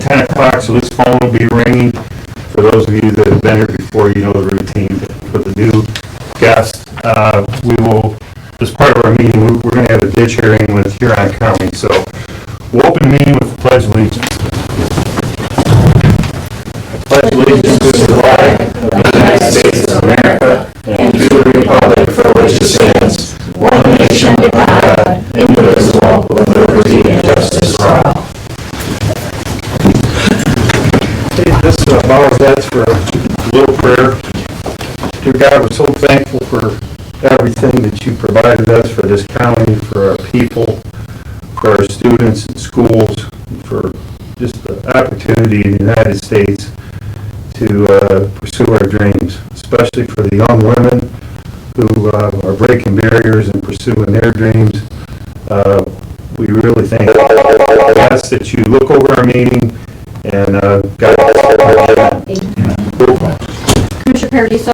at 10 o'clock, so this phone will be ringing. For those of you that have been here before, you know the routine. For the new guests, we will, as part of our meeting, we're going to have a ditch hearing with Huron County. So we'll open the meeting with the Pledge of Allegiance. I pledge allegiance to the flag of the United States of America and to the republic for which it stands, one nation under God, indivisible, with liberty and justice for all. This bow our heads for a little prayer. Dear God, we're so thankful for everything that you provided us for this county, for our people, for our students and schools, for just the opportunity in the United States to pursue our dreams, especially for the young women who are breaking barriers and pursuing their dreams. We really thank you. I ask that you look over our meeting and guide us. Commissioner Paradiso?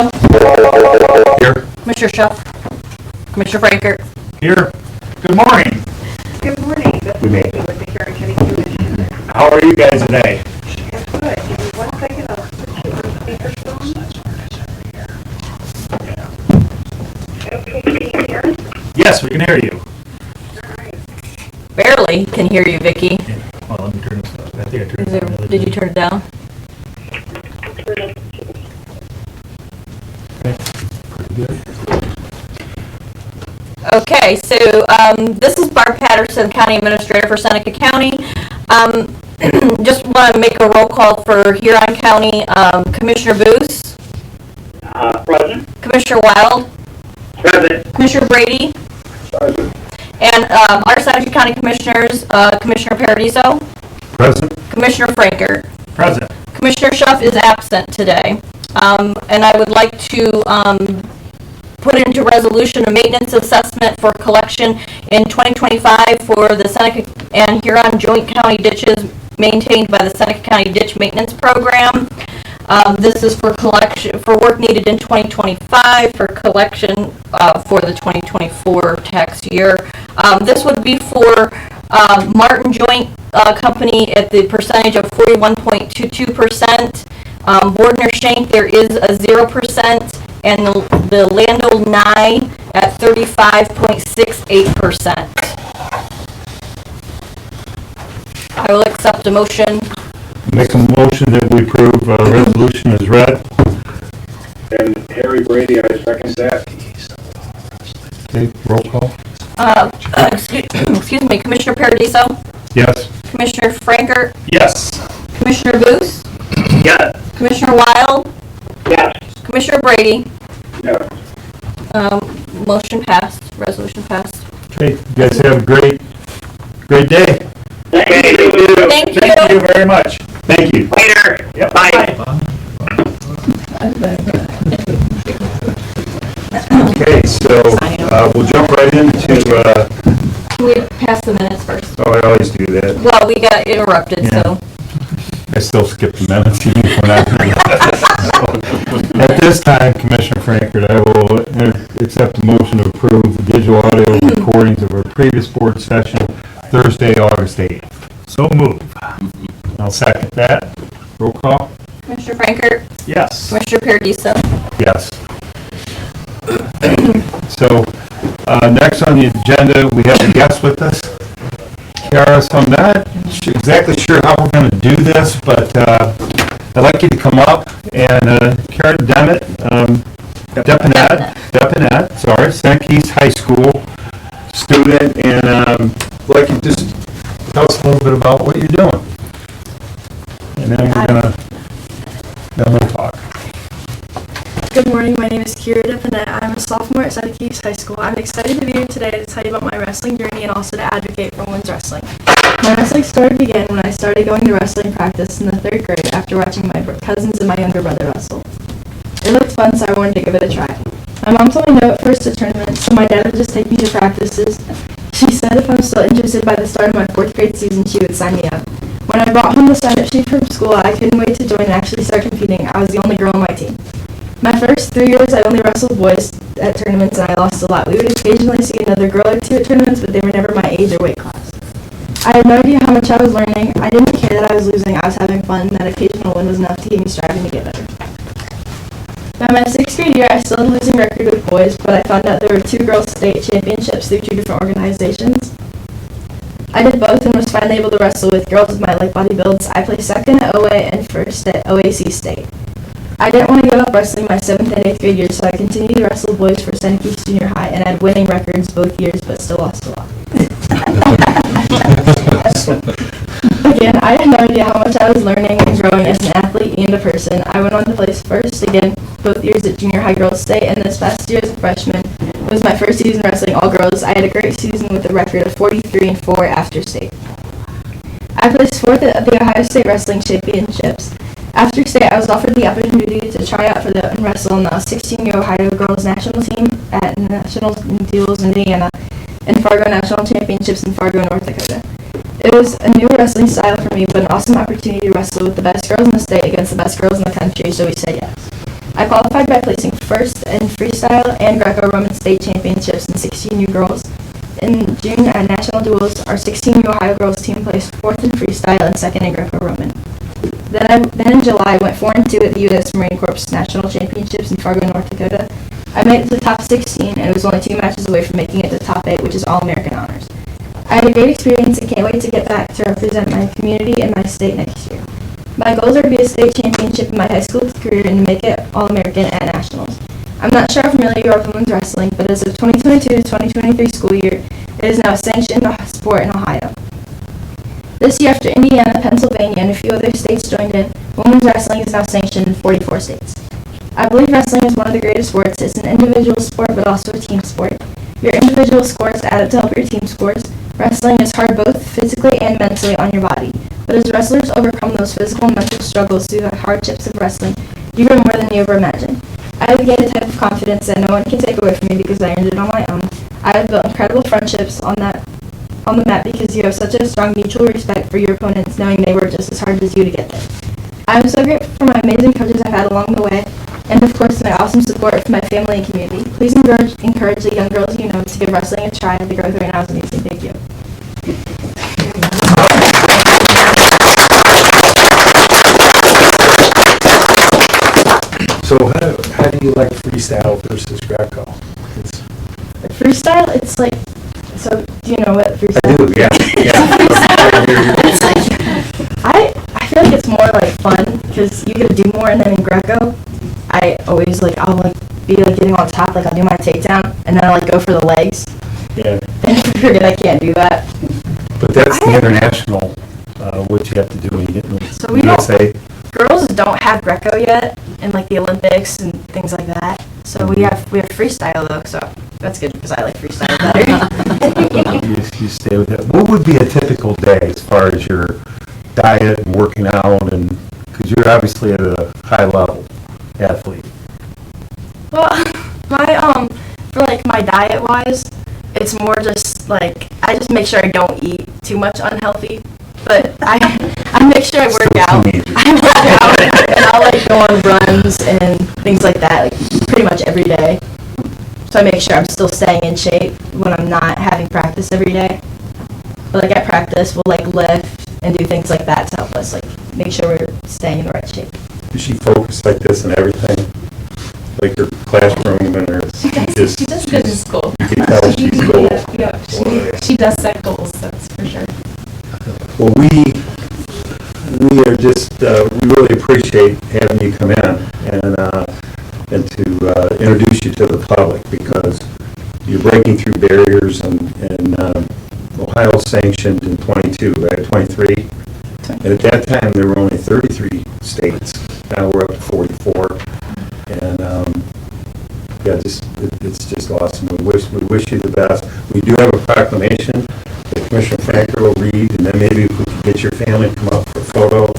Here. Commissioner Schuff? Commissioner Frankert? Here. Good morning. Good morning. This We is made Vicki with the Huron County Commission. How are you guys today? That's good. Give me 1 second. I'll switch to the speakerphone. Okay, can you hear us? Yes, we can hear you. All right. Barely can hear you, Vicki. Well, let me turn this up. I think I turned it down. Did you turn it down? Pretty good. Okay, so this is Barb Patterson, County Administrator for Seneca County. Just want to make a roll call for Huron County. Commissioner Boos? Present. Commissioner Wild? Present. Commissioner Brady? Present. And our Seneca County Commissioners, Commissioner Paradiso? Present. Commissioner Frankert? Present. Commissioner Schuff is absent today. And I would like to put into resolution a maintenance assessment for collection in 2025 for the Seneca and Huron Joint County ditches maintained by the Seneca County Ditch Maintenance Program. This is for collection, for work needed in 2025 for collection for the 2024 tax year. This would be for Martin Joint Company at the percentage of 41.22%. Bordner Shank, there is a 0%, and the Lando Nye at 35.68%. I will accept a motion. Make a motion that we approve resolution as read. And Harry Brady, I second that. Okay, roll call. Excuse me, Commissioner Paradiso, Yes. Commissioner Frankert, Yes. Commissioner Boos, Yes. Commissioner Wild, Yes. Commissioner Brady. Yes. Motion passed, resolution passed. Okay, you guys have a great day. Thank you. Thank you. Thank you very much. Thank you. Later. Yep. Bye. Okay, so we'll jump right into, Can we pass the minutes first? oh, I always do that. Well, we got interrupted, Yeah. so. I still skip the minutes even when I At this time, Commissioner Frankert, I will accept a motion to approve the digital audio recordings of our previous board session, Thursday, August 8th. So move. I'll second that. Roll call? Commissioner Frankert, Yes. Commissioner Paradiso. Yes. So, next on the agenda, we have a guest with us. Kiara, so I'm not exactly sure how we're going to do this, but I'd like you to come up and Kiara Depinet, sorry, Seneca East High School student, and I'd like you to just tell us a little bit about what you're doing. And then we'll talk. Good morning, my name is Kira Depinet. I'm a sophomore at Seneca East High School. I'm excited to be here today to tell you about my wrestling journey and also to advocate for women's wrestling. My wrestling story began when I started going to wrestling practice in the 3rd grade after watching my cousins and my younger brother wrestle. It looked fun, so I wanted to give it a try. My mom told me no at first to tournaments, so my dad would just take me to practices. She said if I'm still interested by the start of my 4th grade season, she would sign me up. When I brought home the sign-up sheet from school, I couldn't wait to join and actually start competing. I was the only girl on my team. My first 3 years, I only wrestled boys at tournaments, and I lost a lot. We would occasionally see another girl or two at tournaments, but they were never my age or weight class. I had no idea how much I was learning. I didn't care that I was losing. I was having fun, and that occasional win was enough to keep me striving to get better. By my 6th grade year, I still had a losing record with boys, but I found out there were 2 girls' state championships through 2 different organizations. I did both and was finally able to wrestle with girls with my like body builds. I placed 2nd at OA and 1st at OAC State. I didn't want to give up wrestling my 7th and 8th grade years, so I continued to wrestle boys for Seneca East Junior High and had winning records both years, but still lost a lot. Again, I had no idea how much I was learning and growing as an athlete and a person. I went on to place 1st again both years at Junior High Girls State, and this past year as a freshman was my first season wrestling all girls. I had a great season with a record of 43-4 after state. I placed 4th at the Ohio State Wrestling Championships. After state, I was offered the opportunity to try out for and wrestle on the 16U Ohio Girls National Team at National Duels in Indiana and Fargo National Championships in Fargo, North Dakota. It was a new wrestling style for me, but an awesome opportunity to wrestle with the best girls in the state against the best girls in the country, so we said yes. I qualified by placing 1st in freestyle and Greco-Roman state championships in 16U girls. In June at National Duels, our 16U Ohio girls team placed 4th in freestyle and 2nd in Greco-Roman. Then in July, I went 4-2 at the U.S. Marine Corps National Championships in Fargo, North Dakota. I made it to the top 16, and it was only 2 matches away from making it to the top 8, which is All-American honors. I had a great experience and can't wait to get back to represent my community and my state next year. My goals are to be a state championship in my high school career and to make it All-American at Nationals. I'm not sure how familiar you are with women's wrestling, but as of 2022-2023 school year, it is now a sanctioned sport in Ohio. This year, after Indiana, Pennsylvania, and a few other states joined in, women's wrestling is now sanctioned in 44 states. I believe wrestling is one of the greatest sports. It's an individual sport, but also a team sport. Your individual scores add up to help your team scores. Wrestling is hard both physically and mentally on your body. But as wrestlers overcome those physical and mental struggles through the hardships of wrestling, you grow more than you ever imagined. I have gained a type of confidence that no one can take away from me because I earned it on my own. I have built incredible friendships on the mat because you have such a strong mutual respect for your opponents, knowing they work just as hard as you to get there. I am so grateful for my amazing coaches I've had along the way, and of course my awesome support from my family and community. Please encourage the young girls you know to give wrestling a try. The growth right now is amazing. Thank you. So how do you like freestyle versus Greco? Freestyle, it's like, so do you know what freestyle I do, yeah. It's like, I feel like it's more like fun because you get to do more, and then in Greco, I always like, I'll like be like getting on top, like I'll do my takedown, and then I'll like go for the legs. Yeah, And I forget I can't do that. but that's the international, what you have to do when you get in the So we don't- USA. Girls don't have Greco yet in like the Olympics and things like that. So we have freestyle though, so that's good because I like freestyle better. You stay with that. What would be a typical day as far as your diet and working out, and, because you're obviously at a high level athlete. Well, for like my diet wise, it's more just like I just make sure I don't eat too much unhealthy. But I make sure I work Still out. teenager. I work out and I'll like go on runs and things like that, like pretty much every day. So I make sure I'm still staying in shape when I'm not having practice every day. But like at practice, we'll like lift and do things like that to help us like make sure we're staying in the right shape. Does she focus like this and everything? Like her classroom and her, She does good in school. you can tell she's cool. Yeah, she does set goals, that's for sure. Well, we are just, we really appreciate having you come in and to introduce you to the public, because you're breaking through barriers, and Ohio sanctioned in 22, right, 23? And at that time, there were only 33 states. Now we're up to 44. And, yeah, it's just awesome. We wish you the best. We do have a proclamation that Commissioner Franker will read, and then maybe if we could get your family to come up for a photo,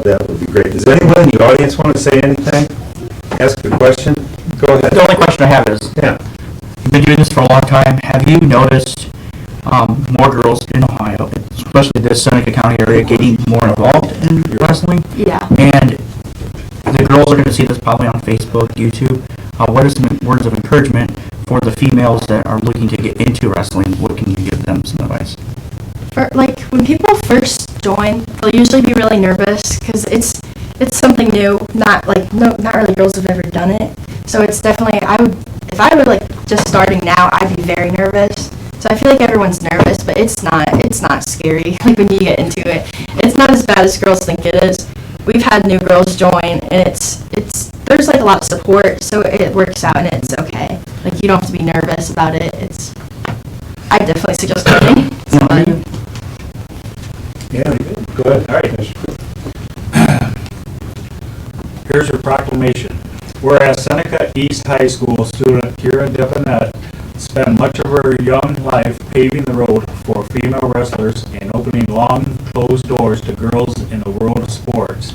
that would be great. Does anyone in the audience want to say anything? Ask a question? Go ahead. The only question I have is, Yeah. you've been doing this for a long time. Have you noticed more girls in Ohio, especially this Seneca County area, getting more involved in wrestling? Yeah. And the girls are going to see this probably on Facebook, YouTube. What are some words of encouragement for the females that are looking to get into wrestling? What can you give them some advice? like when people first join, they'll usually be really nervous because it's something new. Not really girls have ever done it. So it's definitely if I were like just starting now, I'd be very nervous. So I feel like everyone's nervous, but it's not scary. Like when you get into it, it's not as bad as girls think it is. We've had new girls join, and there's like a lot of support, so it works out and it's okay. Like you don't have to be nervous about it. I definitely suggest joining. It's fun. Yeah, good. All right. Here's your proclamation. Whereas Seneca East High School student Kira Devanette spent much of her young life paving the road for female wrestlers and opening long closed doors to girls in the world of sports.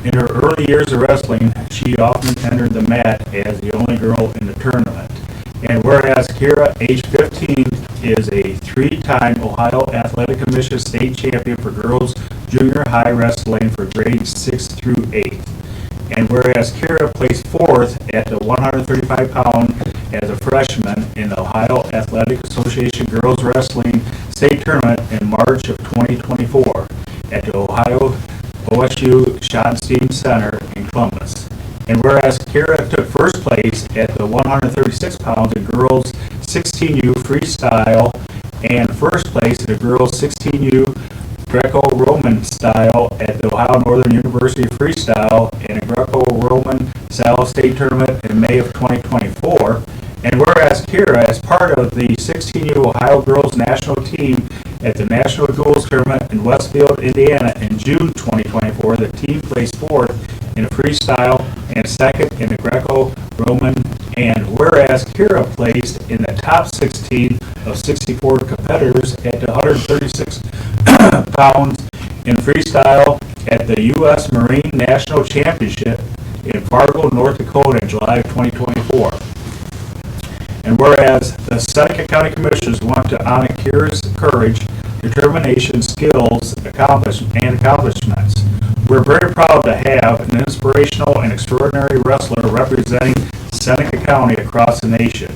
In her early years of wrestling, she often entered the mat as the only girl in the tournament. And whereas Kira, age 15, is a 3-time Ohio Athletic Commission state champion for girls junior high wrestling for grades 6 through 8. And whereas Kira placed 4th at the 135-pound as a freshman in the Ohio Athletic Association Girls Wrestling State Tournament in March of 2024 at the Ohio OSU Schottenstein Center in Columbus. And whereas Kira took first place at the 136 pounds in girls 16U freestyle and first place in the girls 16U Greco-Roman style at the Ohio Northern University freestyle and a Greco-Roman style state tournament in May of 2024. And whereas Kira, as part of the 16U Ohio girls national team at the National Duels Tournament in Westfield, Indiana in June 2024, the team placed 4th in the freestyle and 2nd in the Greco-Roman. And whereas Kira placed in the top 16 of 64 competitors at the 136 pounds in freestyle at the U.S. Marine National Championship in Fargo, North Dakota in July of 2024. And whereas the Seneca County Commissioners want to honor Kira's courage, determination, skills, accomplishments, we're very proud to have an inspirational and extraordinary wrestler representing Seneca County across the nation.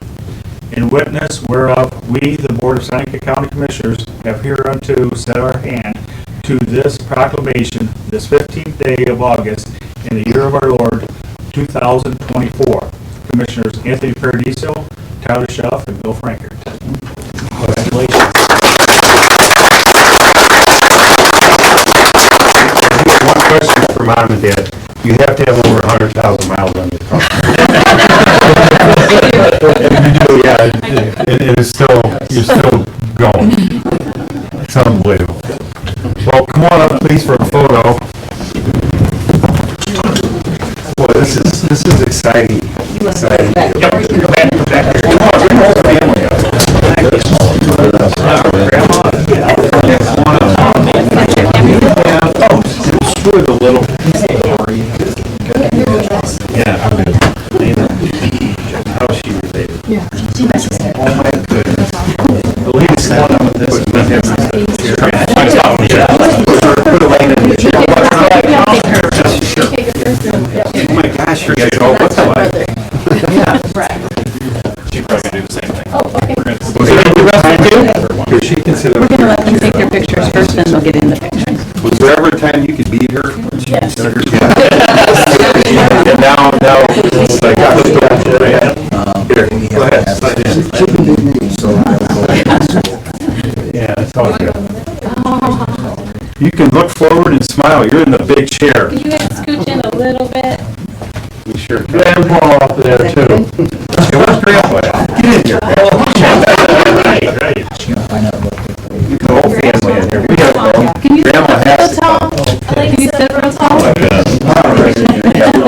In witness whereof we, the Board of Seneca County Commissioners, have hereunto set our hand to this proclamation this 15th day of August in the year of our Lord, 2024. Commissioners Anthony Paradiso, Tyler Schuff, and Bill Frankert. Congratulations. One question for Mom and Dad. You have to have over 100,000 miles on your car. You do, yeah. It is still, you're still going. It's unbelievable. Well, come on up, please, for a photo. Boy, this is exciting. Exciting. With a little. Yeah, I'm good. How's she related? Yeah. Oh my goodness. The latest one I'm with this. Put Elaine in the chair. Oh my gosh, you're getting all what's that? She'd probably do the same thing. Oh, okay. Here, she can sit up. We're gonna let them take their pictures first, then they'll get in the picture. Was there ever a time you could beat her? Yes. And now, it's like, here, go ahead, slide in. Yeah, it's all good. You can look forward and smile, you're in the big chair. Could you guys scooch in a little bit? You sure can. Grandpa off there too. Hey, where's Grandpa at? Get in here. Right. You can whole family in here. We got Can you Grandma has to tall? come. Can you sit real tall?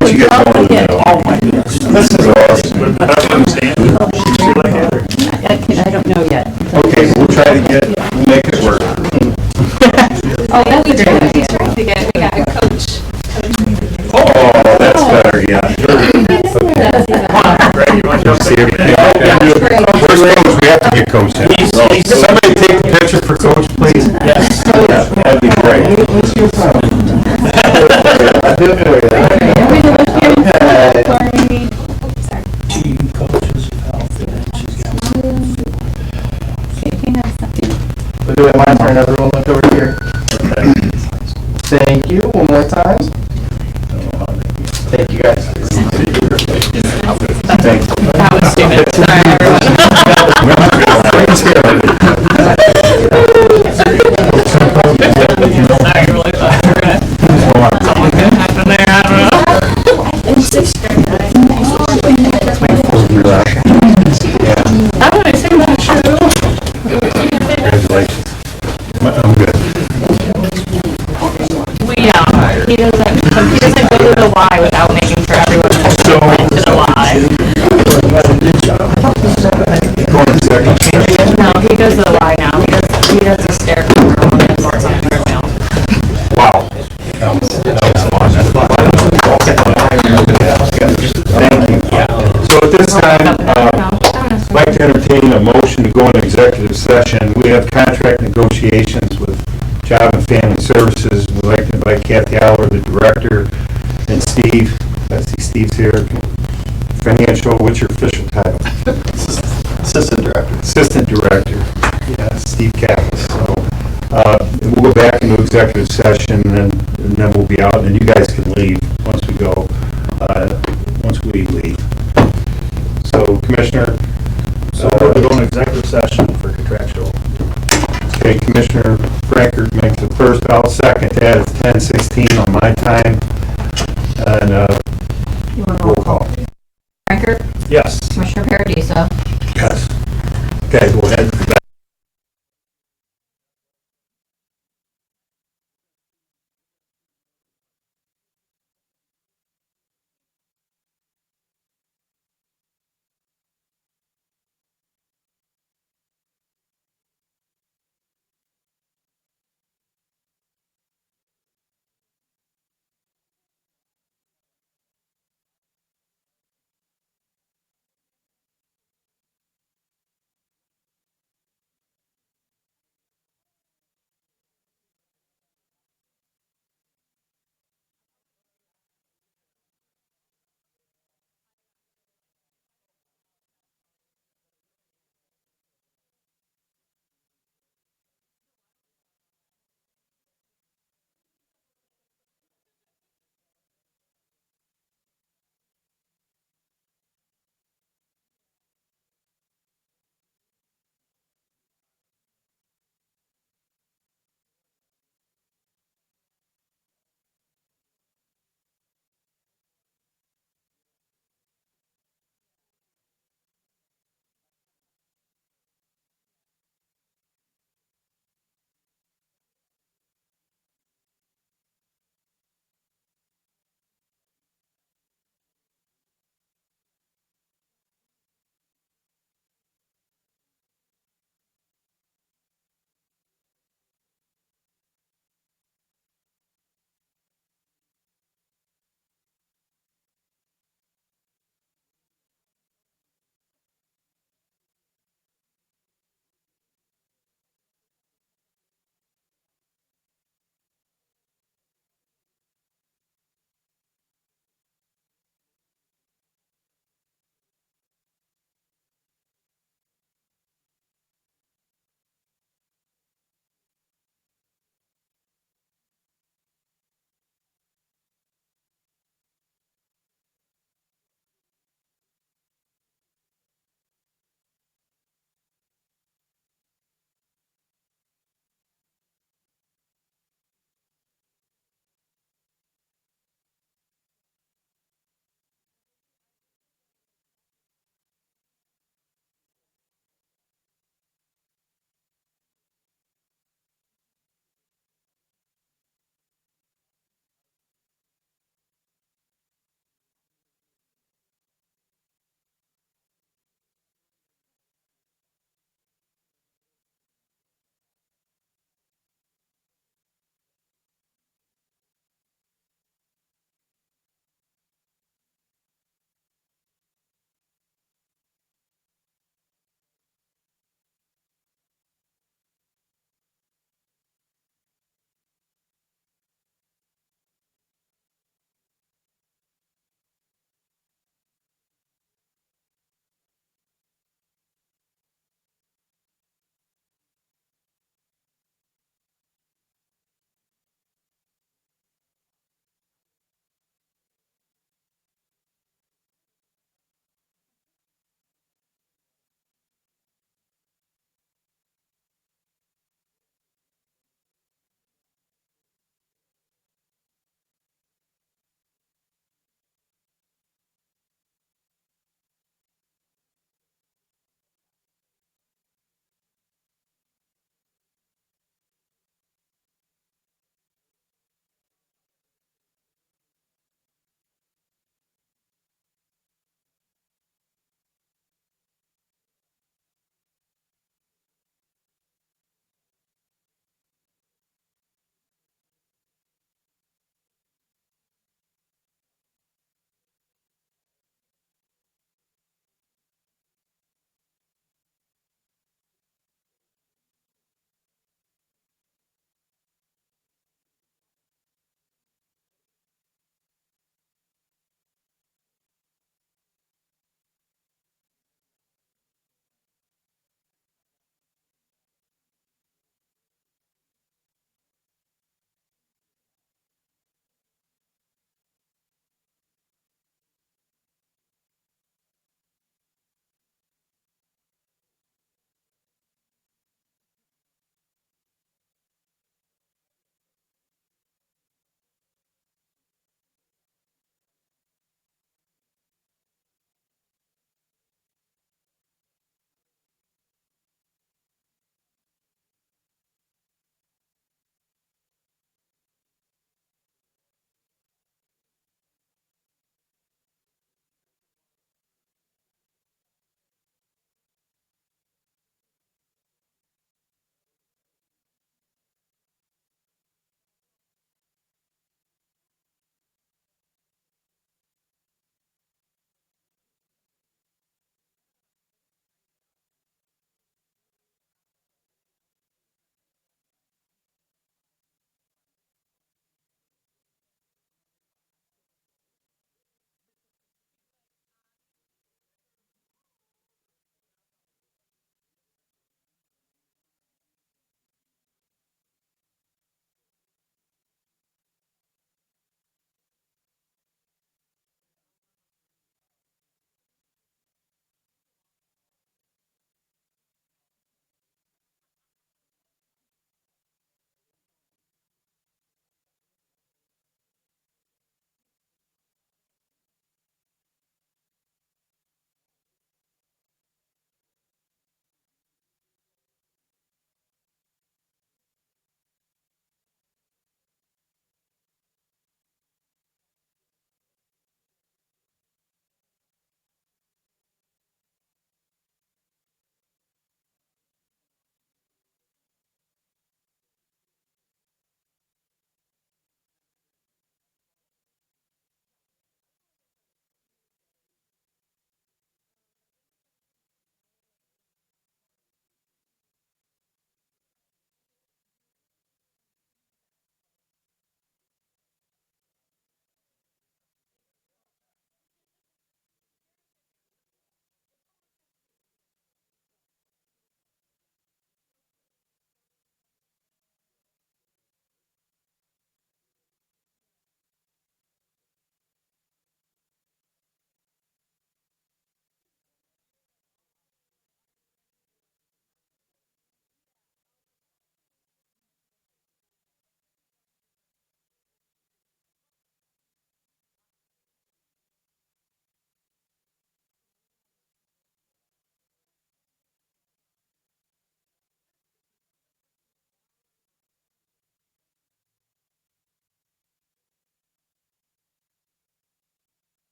What you got going with that? Oh my goodness. This is awesome. I don't know yet. Okay, we'll try to we'll make it work. Oh, that's a great idea. We got a coach. Oh, that's better, yeah. Greg, you want to see everything? Where's Coach? We have to get Coach in. Somebody take a picture for Coach, please. Yes. That'd be great. Do I mind turning over? Hard times? Thank you, guys. Thanks. That was stupid. Sorry, I really thought you were gonna, something could happen there, I don't know. In sixth grade, I I'm gonna say that's true. Congratulations. I'm good. He doesn't go to the Y without making sure everyone knows to the Y. No, he goes to the Y now. He does a stare camera when he reports on the email. Wow. Thank you. So at this time, I'd like to entertain a motion to go into executive session. We have contract negotiations with Job and Family Services. We'd like to invite Kathy Aller, the director, and Steve. I see Steve's here. Financial, what's your official title? Assistant Director. Assistant Director. Yeah, Steve Kappas. So we'll go back into executive session, and then we'll be out, and you guys can leave once we go, once we leave. So, Commissioner? So we're going to executive session for contractual. Okay, Commissioner Frankert makes the first, I'll second that. It's 10:16 on my time. And roll call. Franker, Yes. Commissioner Paradisa, Yes. Okay, go ahead.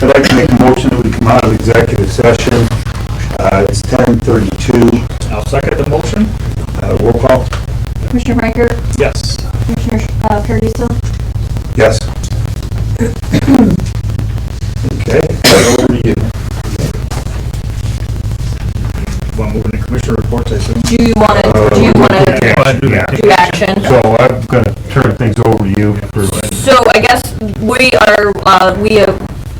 I'd like to make a motion that we come out of executive session. It's 10:32. I'll second the motion. Roll call? Commissioner Franker, Yes. Commissioner Paradiso, Yes. Okay, over to you. Want to move into commissioner reports, I assume? do you want to do action? So I'm going to turn things over to you for... So I guess we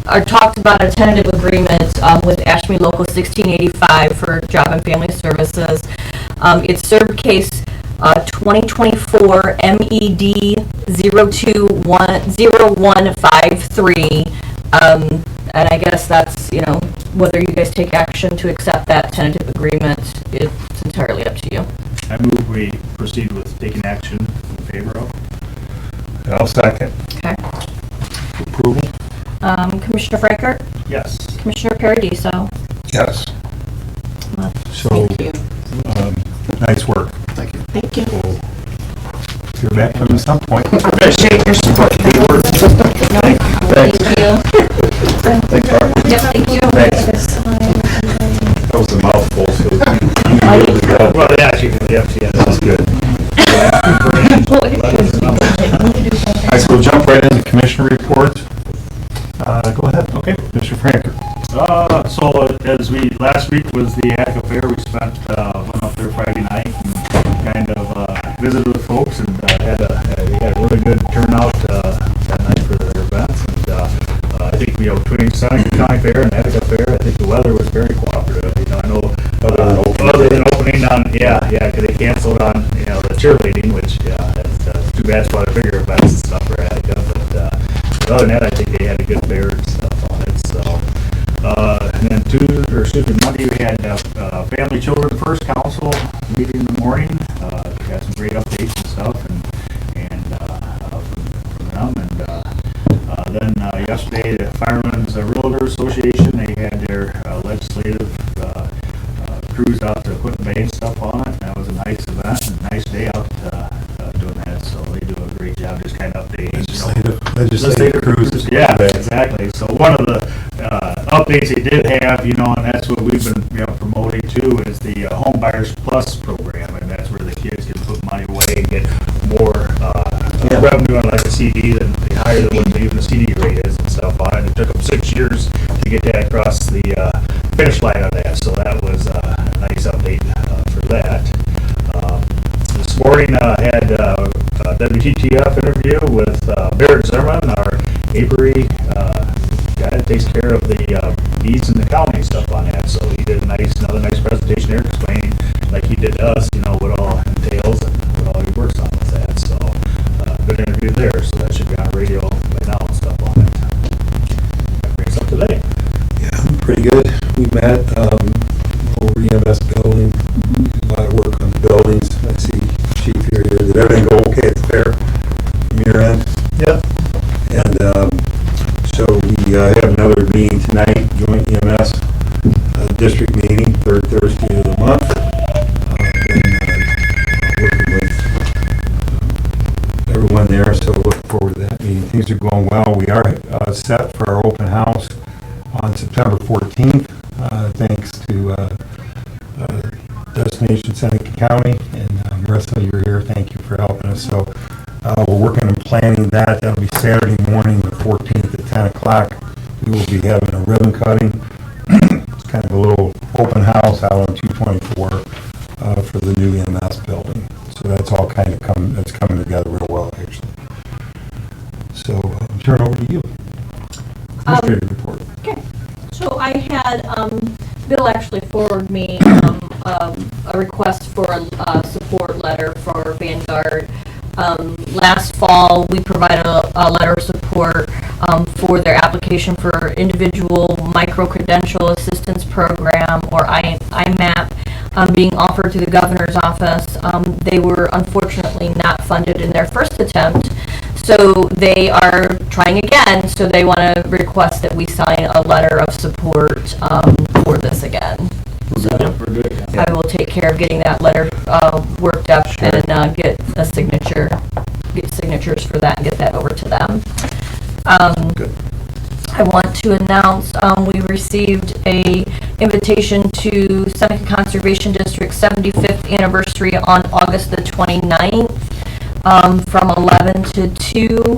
are talked about a tentative agreement with Ashby Local 1685 for Job and Family Services. It's served case 2024 MED 020153. And I guess that's, whether you guys take action to accept that tentative agreement, it's entirely up to you. I move we proceed with taking action in favor of. I'll second. Okay. Approval? Commissioner Franker, Yes. Commissioner Paradiso. Yes. So, Thank you. nice work. Thank you. We'll hear back from you at some point. Appreciate your support. Good work. Thank you. Thanks, Barbara. Yep, thank you. Thanks. That was a mouthful, so you really got it. Well, yeah, That's good. All right, so we'll jump right into commissioner reports. Go ahead. Okay. Mr. Franker. So as last week was the Attica Fair, we spent, went up there Friday night and kind of, visited with folks and, they had a really good turnout, that night for their events. And, I think, between Seneca County Fair and Attica Fair, I think the weather was very cooperative. I know, other than opening on, cause they canceled on, the cheerleading, which, that's too bad for the bigger events and stuff for Attica, but, other than that, I think they had a good fair and stuff on it, so. And then Monday, we had Family Children First Council meeting in the morning. We had some great updates and stuff from them. And then yesterday, the Firemen's Realtor Association, they had their legislative cruise out to Quinton Bay and stuff on it. That was a nice event and a nice day out doing that. So they do a great job just kind of updating. Legislative cruises. Yeah, exactly. So one of the updates they did have, and that's what we've been promoting too, is the Home Buyers Plus program, and that's where the kids can put money away and get more revenue on like a CD, than the higher than what even the CD rate is and stuff on it. It took them 6 years to get that across the finish line on that, so that was a nice update for that. This morning had a WTTF interview with Barrett Zimmerman, our apiary guy that takes care of the bees in the county and stuff on that. So he did another nice presentation there explaining, like he did to us, what all entails and what all he works on with that. So good interview there. So that should be on radio right now and stuff on it. That brings up today. Yeah, pretty good. We met over EMS building, a lot of work on the buildings. I see Chief here. Did everything go okay at the fair from your end? Yep. And so we have another meeting tonight, joint EMS district meeting, third Thursday of the month. Working with everyone there, so looking forward to that meeting. Things are going well. We are set for our open house on September 14th, thanks to Destination Seneca County, and Marissa, you're here. Thank you for helping us. So we're working on planning that. That'll be Saturday morning, the 14th at 10 o'clock. We will be having a ribbon cutting. It's kind of a little open house out on 224 for the new EMS building. So that's all kind of coming together real well, actually. So I'll turn it over to you. Administrative report. Okay, so I had, Bill actually forwarded me a request for a support letter for Vanguard. Last fall, we provided a letter of support for their application for Individual Micro-Credential Assistance Program, or IMAP, being offered to the governor's office. They were unfortunately not funded in their first attempt, so they are trying again, so they want to request that we sign a letter of support for this again. So I will take care of getting that letter worked up and get signatures for that and get that over to them. I I want to announce, we received a invitation to Seneca Conservation District's 75th anniversary on August the 29th, from 11 to 2,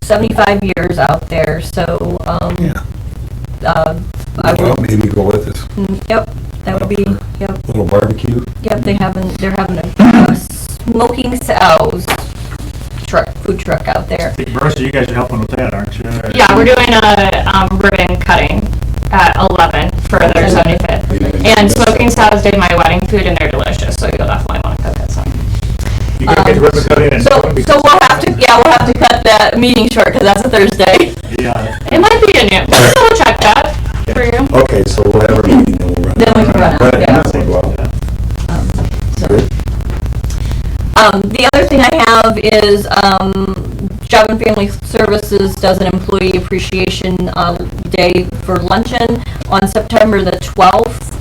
75 years out there, so, I Well, would, maybe go with us. yep, that would be, yep, Little barbecue. yep, they're having a smoking sows food truck out there. Marissa, you guys are helping with that, aren't you? Yeah, we're doing a ribbon cutting at 11 for their 75th. And smoking sows did my wedding food, and they're delicious, so you'll definitely want to cook it some. You gotta get the ribbon cutting and. So we'll have to cut that meeting short, because that's a Thursday. Yeah. It might be a new, we'll check that for you. Okay, so we'll have our meeting, then we'll run. Then we can run out, yeah. Well, The other thing I have is, Job and Family Services does an employee appreciation, day for luncheon on September the 12th.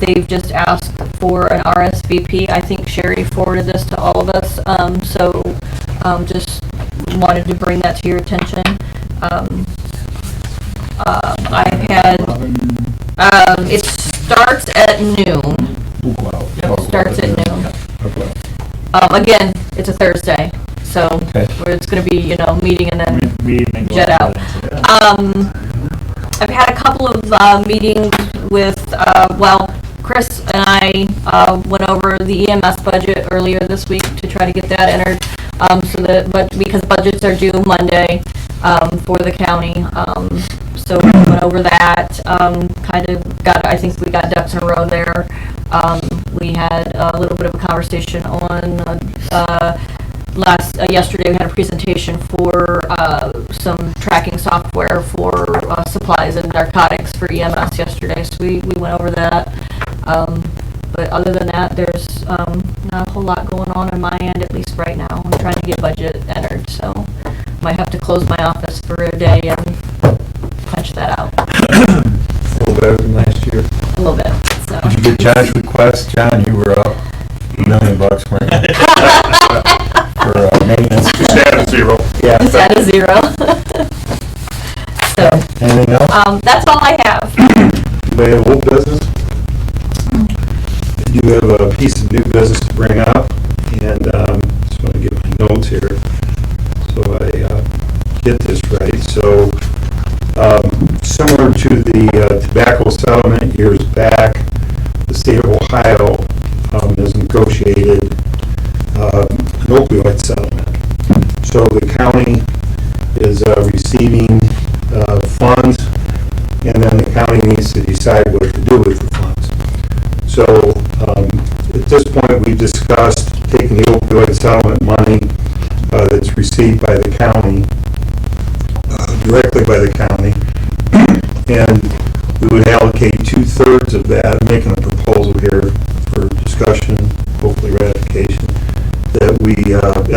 They've just asked for an RSVP. I think Sherry forwarded this to all of us, just wanted to bring that to your attention. I've had, it starts at noon. It starts at noon. Again, it's a Thursday, so where it's gonna be, meeting and then jet out. I've had a couple of meetings with, Chris and I went over the EMS budget earlier this week to try to get that entered, because budgets are due Monday for the county. So we went over that, I think we got ducks in a row there. We had a little bit of a conversation on yesterday. We had a presentation for some tracking software for supplies and narcotics for EMS yesterday, so we went over that. But other than that, there's not a whole lot going on my end, at least right now. I'm trying to get budget entered, so might have to close my office for a day and punch that out a little better than last year. a little bit. So. Did you get John's request? John, you were up $1 million, weren't you? For maintenance. Just add a zero. Yeah. Just add a zero. So, Anything else? that's all I have. Anybody have old business? I do have a piece of new business to bring up, and just want to get my notes here so I get this right. So, similar to the tobacco settlement years back, the state of Ohio has negotiated an opioid settlement. So the county is receiving funds, and then the county needs to decide what to do with the funds. So at this point, we've discussed taking the opioid settlement money that's received by the county, directly by the county, and we would allocate 2/3 of that. I'm making a proposal here for discussion, hopefully ratification, that we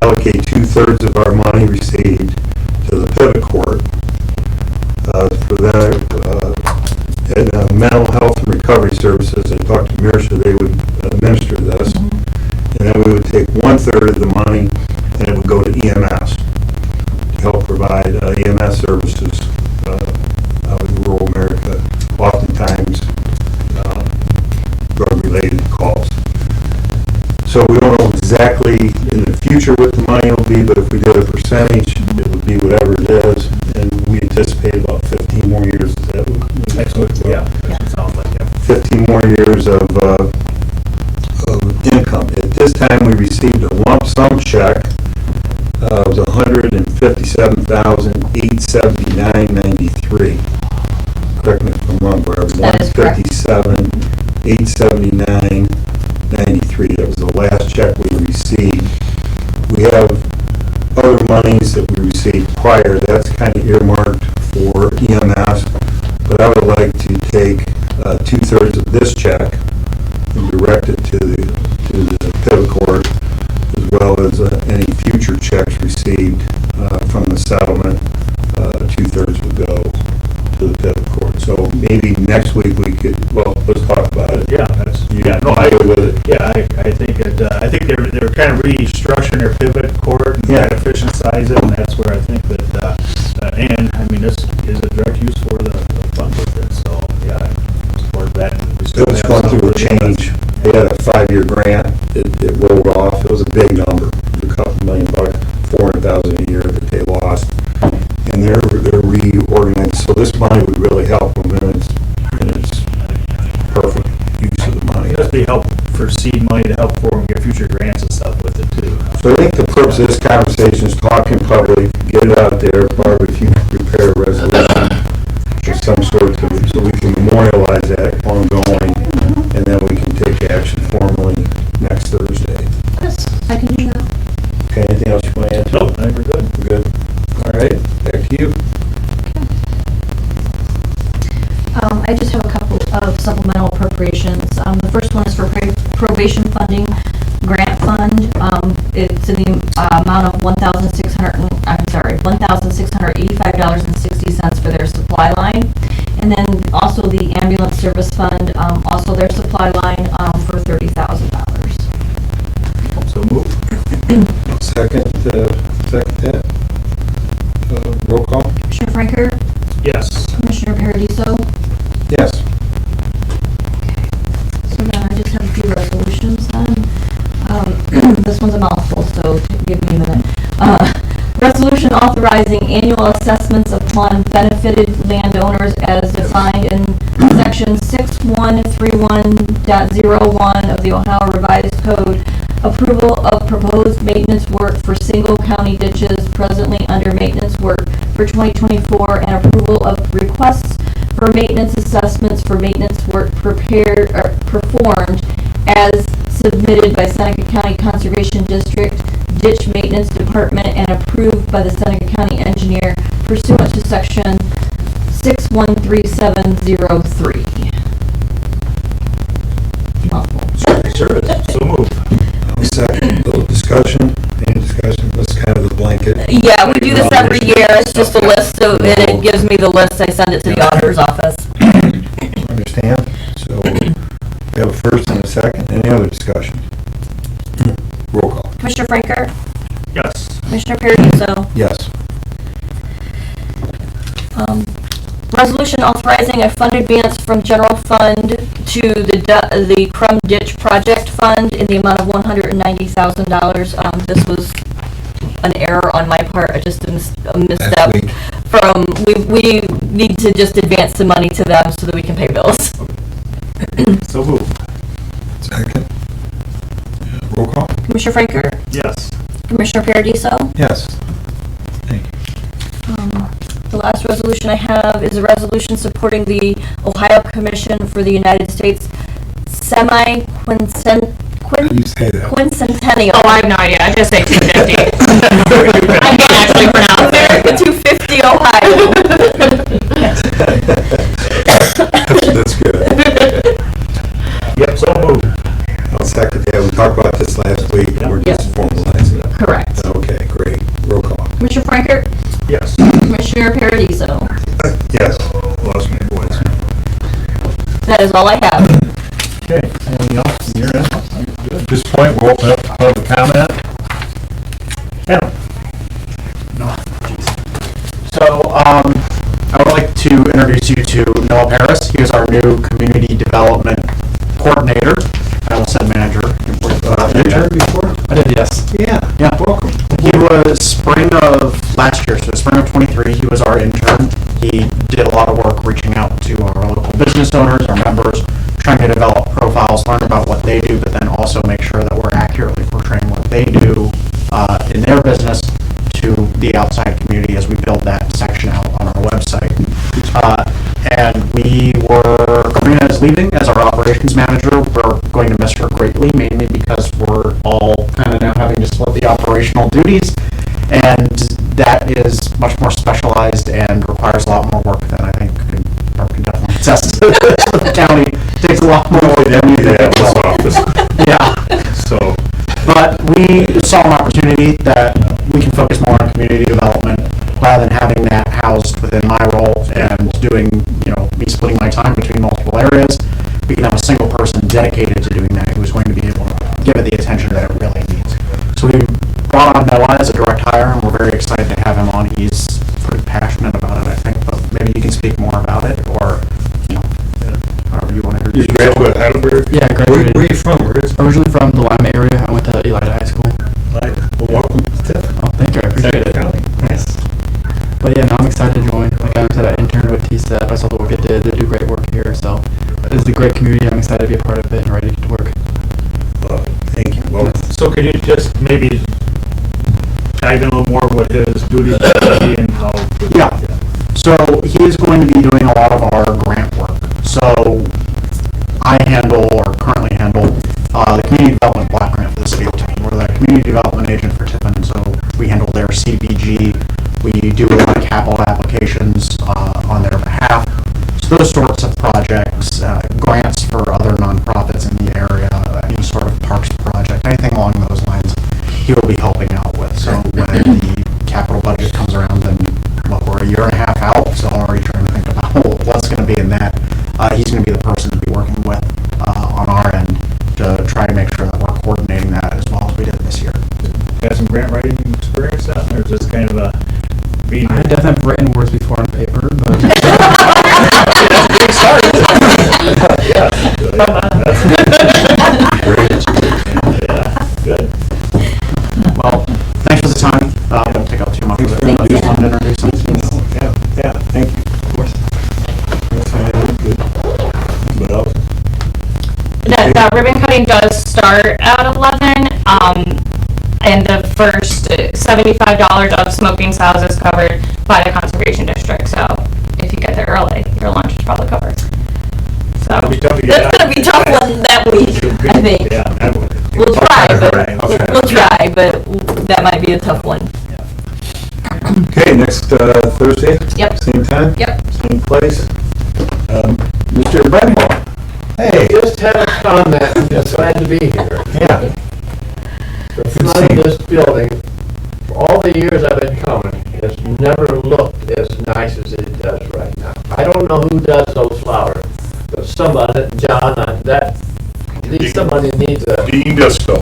allocate 2/3 of our money received to the pivot court for that. And mental health and recovery services, I talked to Mirsha, they would administer this, and then we would take 1/3 of the money and it would go to EMS to help provide EMS services out in rural America, oftentimes drug-related calls. So we don't know exactly in the future what the money will be, but if we did a percentage, it would be whatever it is, and we anticipate about 15 more years. Is that what? Yeah, sounds like it. 15 more years of income. At this time, we received a lump sum check. It was $157,879.93. Correct me if I'm wrong, Barb. That is correct. $157,879.93. That was the last check we received. We have other monies that we received prior. That's kind of earmarked for EMS. But I would like to take 2/3 of this check and direct it to the pivot court, as well as any future checks received from the settlement. 2/3 would go to the pivot court. So maybe next week we could, let's talk about it. Yeah, that's, No, I go with it. yeah, I think they're kind of restructuring their pivot court and Yeah. trying to efficientize it, and that's where I think that, and, I mean, this is a direct use for the fund with it, so, yeah, I support that. And we still It was have going some through a for the change. They had a 5-year grant. It rolled off. It was a big number. It was a couple $1 million, $400,000 a year that they lost. And they're reorganized. So this money would really help them, and it's perfect use of the money. It must be help for seed money to help for them get future grants and stuff with it too. So I think the purpose of this conversation is talking public, get it out there. Barbara, if you can prepare a resolution of some sort so we can memorialize that ongoing, and then we can take action formally next Thursday. Yes, I can do that. Okay, anything else you want to add? Nope, I think we're good. We're good. All right, back to you. I just have a couple of supplemental appropriations. The first one is for probation funding grant fund. It's in the amount of $1,685.60 for their supply line. And then also the ambulance service fund, also their supply line, for $30,000. So move. Second that. Roll call? Commissioner Franker? Yes. Commissioner Paradiso? Yes. So now I just have a few resolutions then. This one's a mouthful, so give me a minute. Resolution authorizing annual assessments upon benefited landowners as defined in section 6131.01 of the Ohio Revised Code. Approval of proposed maintenance work for single county ditches presently under maintenance work for 2024, and approval of requests for maintenance assessments for maintenance work prepared or performed as submitted by Seneca County Conservation District Ditch Maintenance Department and approved by the Seneca County Engineer pursuant to section 613703. Service. So move. Second, little discussion. Any discussion? That's kind of the blanket. Yeah, we do this every year. It's just a list, so it gives me the list. I send it to the auditor's office. Understand? So we have a first and a second. Any other discussion? Roll call. Commissioner Franker? Yes. Commissioner Paradiso? Yes. Resolution authorizing a fund advance from general fund to the Crum Ditch Project Fund in the amount of $190,000. This was an error on my part. I just a misstep from, we need to just advance the money to them so that we can pay bills. So move. Second. Roll call. Commissioner Franker? Yes. Commissioner Paradiso? Yes. Thank you. The last resolution I have is a resolution supporting the Ohio Commission for the United States How do you say that? Quincentennial. Oh, I have no idea. I just say 250. I can't actually pronounce it. America 250 Ohio. That's good. Yep, so move. I'll second that. We talked about this last week, and we're just formalizing it. Correct. Okay, great. Roll call. Commissioner Franker? Yes. Commissioner Paradiso? Yes. Lost my voice. That is all I have. Okay, anything else from your end? At this point, we'll open up to public comment. Adam? So, I would like to introduce you to Noah Paris. He is our new community development coordinator. I almost said manager. Intern before? I did, yes. Yeah. Yeah, welcome. He was spring of last year, so spring of 23, he was our intern. He did a lot of work reaching out to our local business owners, our members, trying to develop profiles, learn about what they do, but then also make sure that we're accurately portraying what they do in their business to the outside community as we build that section out on our website. And Karina is leaving as our operations manager. We're going to miss her greatly, mainly because we're all kind of now having to split the operational duties. And that is much more specialized and requires a lot more work than I think can definitely attest. The county takes a lot more than we do. Yeah. So, But we saw an opportunity that we can focus more on community development rather than having that housed within my role and doing, me splitting my time between multiple areas. We can have a single person dedicated to doing that who's going to be able to give it the attention that it really needs. So we brought on Noah as a direct hire, and we're very excited to have him on. He's pretty passionate about it, I think. speak more about it, or, you know, however you want to You introduce yourself. graduated Heidelberg? Yeah, I graduated. Where are you from? Where is Originally from the Lima area, I went to Elida High School. Well, welcome to Tiffin. Oh, thank you, I appreciate it. County. Nice. But yeah, now I'm excited to join. Like I said, I interned with TCEP. I saw the work it did. They do great work here. So this is a great community. I'm excited to be a part of it and ready to work. Well, thank you. Well, So could you just maybe dive in a little more what his duties are and how? Yeah. So he is going to be doing a lot of our grant work. So I handle, or currently handle, the community development block grant for the city of Tiffin. We're the community development agent for Tiffin, so we handle their CDBG. We do a lot of capital applications on their behalf. So those sorts of projects, grants for other nonprofits in the area, any sort of parks project, anything along those lines, he will be helping out with. So when the capital budget comes around, then look, we're a year and a half out, so I'm already trying to think about what's going to be in that. He's going to be the person to be working with on our end to try to make sure that we're coordinating that as well as we did this year. Got some grant writing experience out there, or is this kind of a being? I definitely have written words before on paper, but Good. Well, thanks for the time. I won't take up too much of it. I just wanted to introduce him. Yeah, thank you. Of course. Good. What else? The ribbon cutting does start at 11, and the first $75 of smoking sales is covered by the Conservation District, so if you get there early, your lunch is probably covered. So, It'll be tough to get That's gonna be tough one that week, I think. Yeah, that would. We'll try, Right, okay. but, we'll try, but that might be a tough one. Okay, next Thursday? Yep. Same time? Yep. Same place? Mr. Brembo? Hey. Just had a comment, just glad to be here. Yeah. The front of this building, for all the years I've been coming, has never looked as nice as it does right now. I don't know who does those flowers, but somebody, John, somebody needs a, Dean Disco.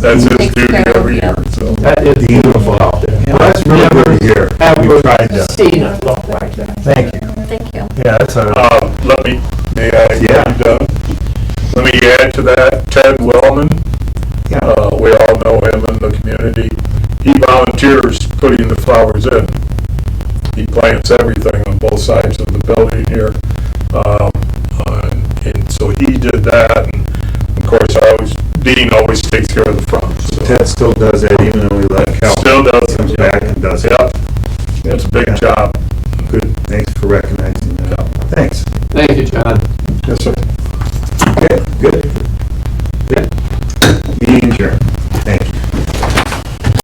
That's his duty every year, so. that is beautiful out there. Yeah, that's really good to hear. You tried Never to. seen it look like that. Thank you. Thank you. Yeah, that's a, May I? Yeah. Let me add to that, Ted Wellman, yeah. we all know him in the community. He volunteers putting the flowers in. He plants everything on both sides of the building here. And so he did that, and of course, Dean always takes care of the front. So Ted still does that even though he left Cal. Still does it. Comes back and does it. Yep, it's a big job. Good, thanks for recognizing that. Thanks. Thank you, John.